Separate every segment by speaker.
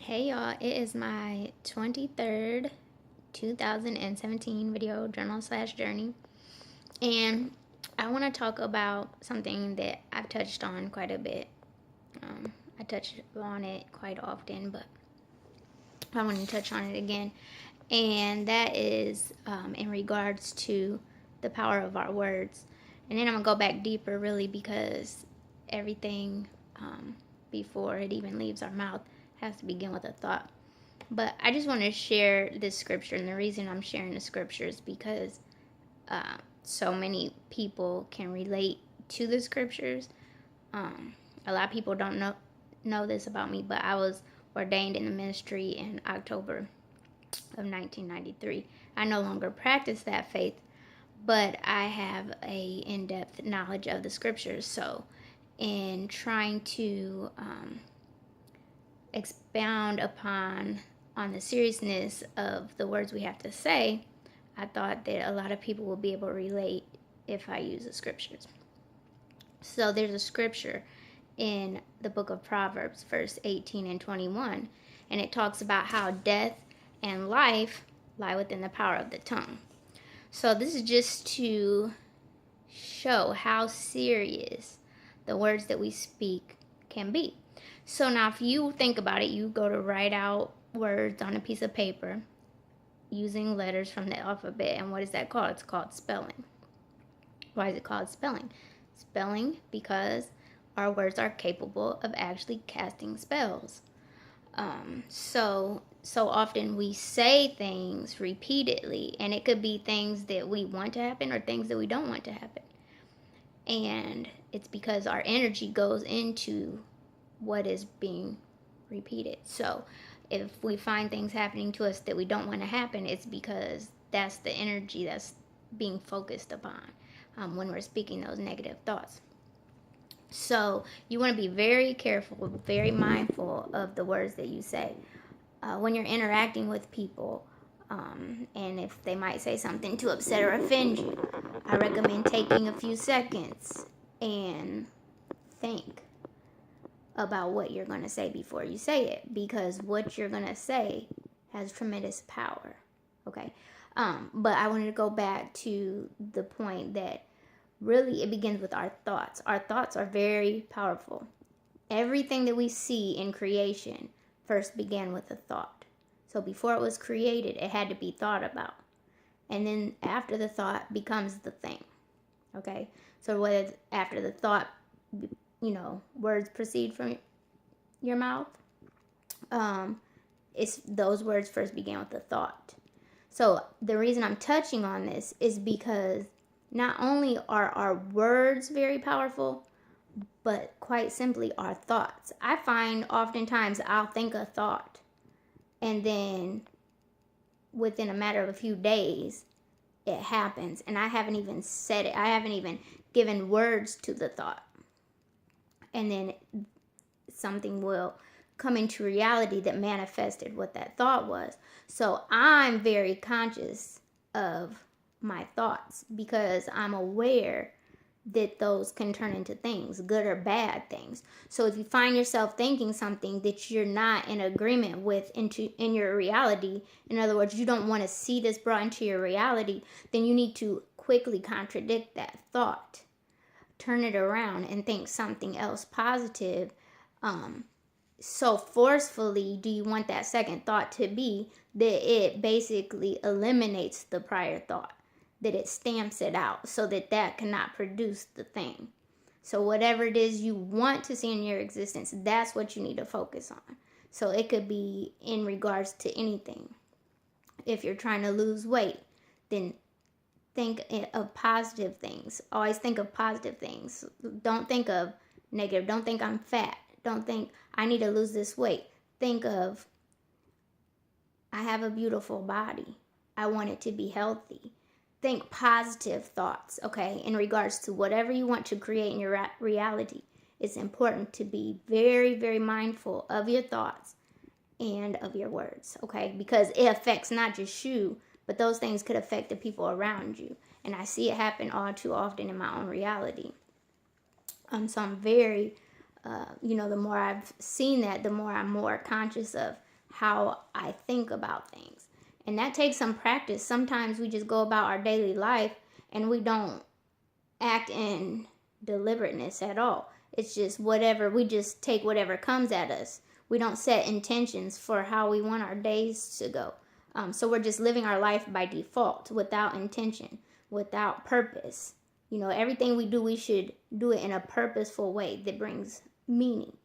Speaker 1: Hey y'all, it is my 23rd 2017 video journal slash journey, and I want to talk about something that I've touched on quite a bit. I touch on it quite often, but I want to touch on it again, and that is in regards to the power of our words. And then I'm gonna go back deeper, really, because everything before it even leaves our mouth has to begin with a thought. But I just want to share this scripture, and the reason I'm sharing the scripture is because so many people can relate to the scriptures. A lot of people don't know this about me, but I was ordained in the ministry in October of 1993. I no longer practice that faith, but I have a in-depth knowledge of the scriptures. So, in trying to expound upon on the seriousness of the words we have to say, I thought that a lot of people will be able to relate if I use the scriptures. So there's a scripture in the book of Proverbs, verse 18 and 21, and it talks about how death and life lie within the power of the tongue. So this is just to show how serious the words that we speak can be. So now if you think about it, you go to write out words on a piece of paper using letters from the alphabet, and what is that called? It's called spelling. Why is it called spelling? Spelling because our words are capable of actually casting spells. So often we say things repeatedly, and it could be things that we want to happen or things that we don't want to happen. And it's because our energy goes into what is being repeated. So if we find things happening to us that we don't want to happen, it's because that's the energy that's being focused upon when we're speaking those negative thoughts. So you want to be very careful, very mindful of the words that you say when you're interacting with people. And if they might say something to upset or offend you, I recommend taking a few seconds and think about what you're going to say before you say it, because what you're going to say has tremendous power. Okay. But I wanted to go back to the point that really it begins with our thoughts. Our thoughts are very powerful. Everything that we see in creation first began with a thought. So before it was created, it had to be thought about. And then after the thought becomes the thing. Okay? So whether after the thought, words proceed from your mouth, it's those words first began with a thought. So the reason I'm touching on this is because not only are our words very powerful, but quite simply our thoughts. I find oftentimes I'll think a thought, and then within a matter of a few days, it happens, and I haven't even said it. I haven't even given words to the thought. And then something will come into reality that manifested what that thought was. So I'm very conscious of my thoughts because I'm aware that those can turn into things, good or bad things. So if you find yourself thinking something that you're not in agreement with in your reality, in other words, you don't want to see this brought into your reality, then you need to quickly contradict that thought. Turn it around and think something else positive. So forcefully do you want that second thought to be that it basically eliminates the prior thought, that it stamps it out so that cannot produce the thing. So whatever it is you want to see in your existence, that's what you need to focus on. So it could be in regards to anything. If you're trying to lose weight, then think of positive things. Always think of positive things. Don't think of negative. Don't think I'm fat. Don't think I need to lose this weight. Think of I have a beautiful body. I want it to be healthy. Think positive thoughts, okay, in regards to whatever you want to create in your reality. It's important to be very, very mindful of your thoughts and of your words, okay, because it affects not just you, but those things could affect the people around you. And I see it happen all too often in my own reality. So I'm very, the more I've seen that, the more I'm more conscious of how I think about things. And that takes some practice. Sometimes we just go about our daily life and we don't act in deliberateness at all. It's just whatever, we just take whatever comes at us. We don't set intentions for how we want our days to go. So we're just living our life by default, without intention, without purpose. You know, everything we do, we should do it in a purposeful way that brings meaning.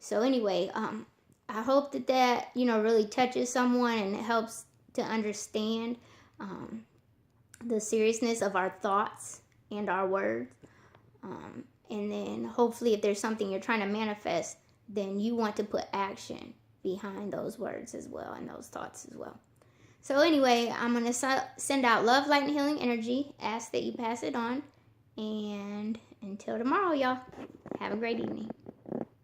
Speaker 1: So anyway, I hope that really touches someone and it helps to understand the seriousness of our thoughts and our words. And then hopefully if there's something you're trying to manifest, then you want to put action behind those words as well and those thoughts as well. So anyway, I'm going to send out love, light, and healing energy. Ask that you pass it on. And until tomorrow, y'all, have a great evening.